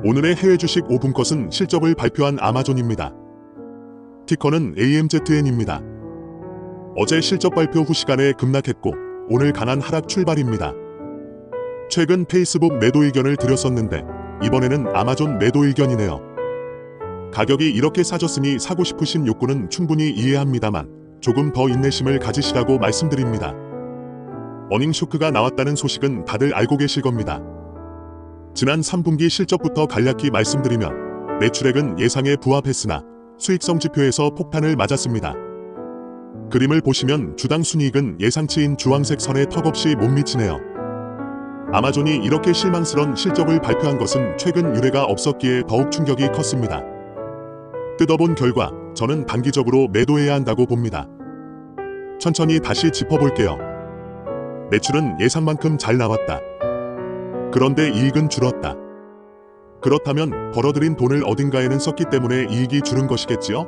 오늘의 해외 주식 5분 컷은 실적을 발표한 아마존입니다. 티커는 AMZN입니다. 어제 실적 발표 후 시간에 급락했고 오늘 강한 하락 출발입니다. 최근 페이스북 매도 의견을 드렸었는데 이번에는 아마존 매도 의견이네요. 가격이 이렇게 싸졌으니 사고 싶으신 욕구는 충분히 이해합니다만 조금 더 인내심을 가지시라고 말씀드립니다. 어닝 쇼크가 나왔다는 소식은 다들 알고 계실 겁니다. 지난 3분기 실적부터 간략히 말씀드리면 매출액은 예상에 부합했으나 수익성 지표에서 폭탄을 맞았습니다. 그림을 보시면 주당 순이익은 예상치인 주황색 선에 턱없이 못 미치네요. 아마존이 이렇게 실망스런 실적을 발표한 것은 최근 유례가 없었기에 더욱 충격이 컸습니다. 뜯어본 결과 저는 단기적으로 매도해야 한다고 봅니다. 천천히 다시 짚어볼게요. 매출은 예상만큼 잘 나왔다. 그런데 이익은 줄었다. 그렇다면 벌어들인 돈을 어딘가에는 썼기 때문에 이익이 줄은 것이겠지요?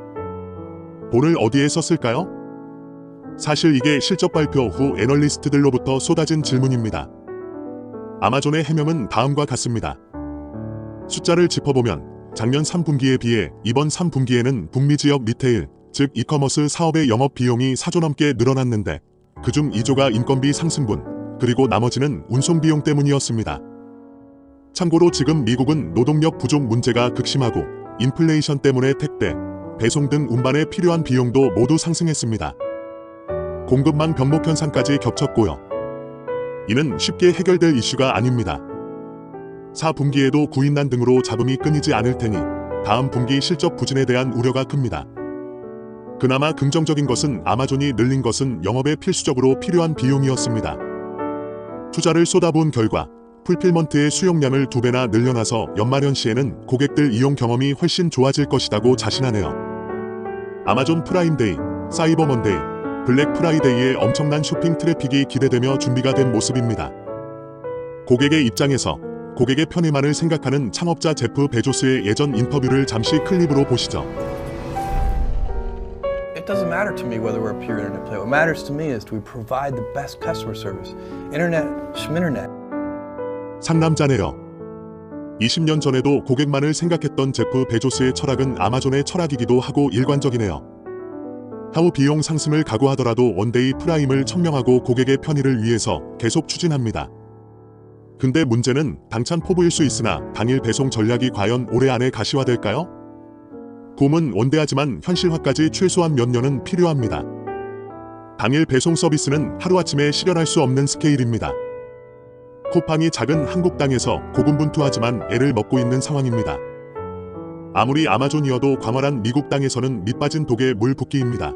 돈을 어디에 썼을까요? 사실 이게 실적 발표 후 애널리스트들로부터 쏟아진 질문입니다. 아마존의 해명은 다음과 같습니다. 숫자를 짚어보면 작년 3분기에 비해 이번 3분기에는 북미 지역 리테일, 즉 이커머스 사업의 영업 비용이 4조 넘게 늘어났는데 그중 2조가 인건비 상승분, 그리고 나머지는 운송 비용 때문이었습니다. 참고로 지금 미국은 노동력 부족 문제가 극심하고 인플레이션 때문에 택배, 배송 등 운반에 필요한 비용도 모두 상승했습니다. 공급망 병목 현상까지 겹쳤고요. 이는 쉽게 해결될 이슈가 아닙니다. 4분기에도 구인난 등으로 잡음이 끊이지 않을 테니 다음 분기 실적 부진에 대한 우려가 큽니다. 그나마 긍정적인 것은 아마존이 늘린 것은 영업에 필수적으로 필요한 비용이었습니다. 투자를 쏟아부은 결과 풀필먼트의 수용량을 2배나 늘려놔서 연말연시에는 고객들 이용 경험이 훨씬 좋아질 것이라고 자신하네요. 아마존 프라임데이, 사이버 먼데이, 블랙 프라이데이의 엄청난 쇼핑 트래픽이 기대되며 준비가 된 모습입니다. 고객의 입장에서 고객의 편의만을 생각하는 창업자 제프 베조스의 예전 인터뷰를 잠시 클립으로 보시죠. It doesn't matter to me whether we're a pure internet player. What matters to me is do we provide the best customer service. Internet, schminternet. 상남자네요. 20년 전에도 고객만을 생각했던 제프 베조스의 철학은 아마존의 철학이기도 하고 일관적이네요. 향후 비용 상승을 각오하더라도 원데이 프라임을 청명하고 고객의 편의를 위해서 계속 추진합니다. 근데 문제는 당찬 포부일 수 있으나 당일 배송 전략이 과연 올해 안에 가시화될까요? 곰은 원대하지만 현실화까지 최소한 몇 년은 필요합니다. 당일 배송 서비스는 하루아침에 실현할 수 없는 스케일입니다. 쿠팡이 작은 한국 땅에서 고군분투하지만 애를 먹고 있는 상황입니다. 아무리 아마존이어도 광활한 미국 땅에서는 밑빠진 독에 물 붓기입니다.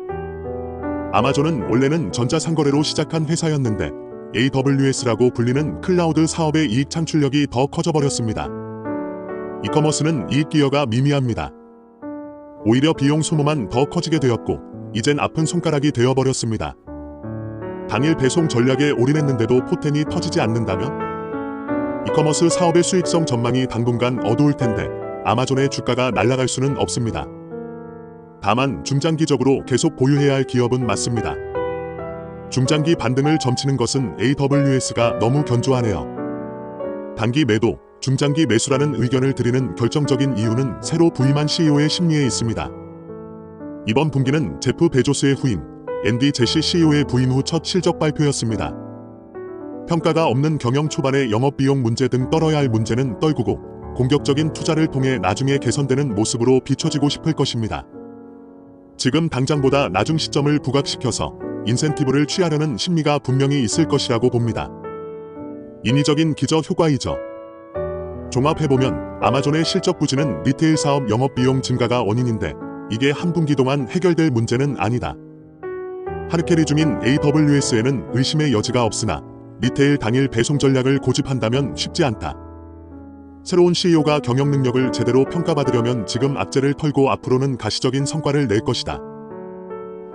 아마존은 원래는 전자상거래로 시작한 회사였는데 AWS라고 불리는 클라우드 사업의 이익 창출력이 더 커져버렸습니다. 이커머스는 이익 기여가 미미합니다. 오히려 비용 소모만 더 커지게 되었고 이젠 아픈 손가락이 되어버렸습니다. 당일 배송 전략에 올인했는데도 포텐이 터지지 않는다면? 이커머스 사업의 수익성 전망이 당분간 어두울 텐데 아마존의 주가가 날아갈 수는 없습니다. 다만 중장기적으로 계속 보유해야 할 기업은 맞습니다. 중장기 반등을 점치는 것은 AWS가 너무 견조하네요. 단기 매도, 중장기 매수라는 의견을 드리는 결정적인 이유는 새로 부임한 CEO의 심리에 있습니다. 이번 분기는 제프 베조스의 후임, 앤디 제시 CEO의 부임 후 첫 실적 발표였습니다. 평가가 없는 경영 초반의 영업비용 문제 등 떨어야 할 문제는 떨구고 공격적인 투자를 통해 나중에 개선되는 모습으로 비춰지고 싶을 것입니다. 지금 당장보다 나중 시점을 부각시켜서 인센티브를 취하려는 심리가 분명히 있을 것이라고 봅니다. 인위적인 기저 효과이죠. 종합해보면 아마존의 실적 부진은 리테일 사업 영업비용 증가가 원인인데 이게 한 분기 동안 해결될 문제는 아니다. 하르캐리 중인 AWS에는 의심의 여지가 없으나 리테일 당일 배송 전략을 고집한다면 쉽지 않다. 새로운 CEO가 경영 능력을 제대로 평가받으려면 지금 악재를 털고 앞으로는 가시적인 성과를 낼 것이다.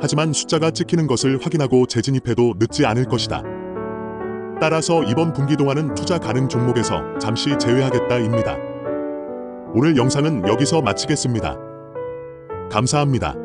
하지만 숫자가 찍히는 것을 확인하고 재진입해도 늦지 않을 것이다. 따라서 이번 분기 동안은 투자 가능 종목에서 잠시 제외하겠다입니다. 오늘 영상은 여기서 마치겠습니다. 감사합니다.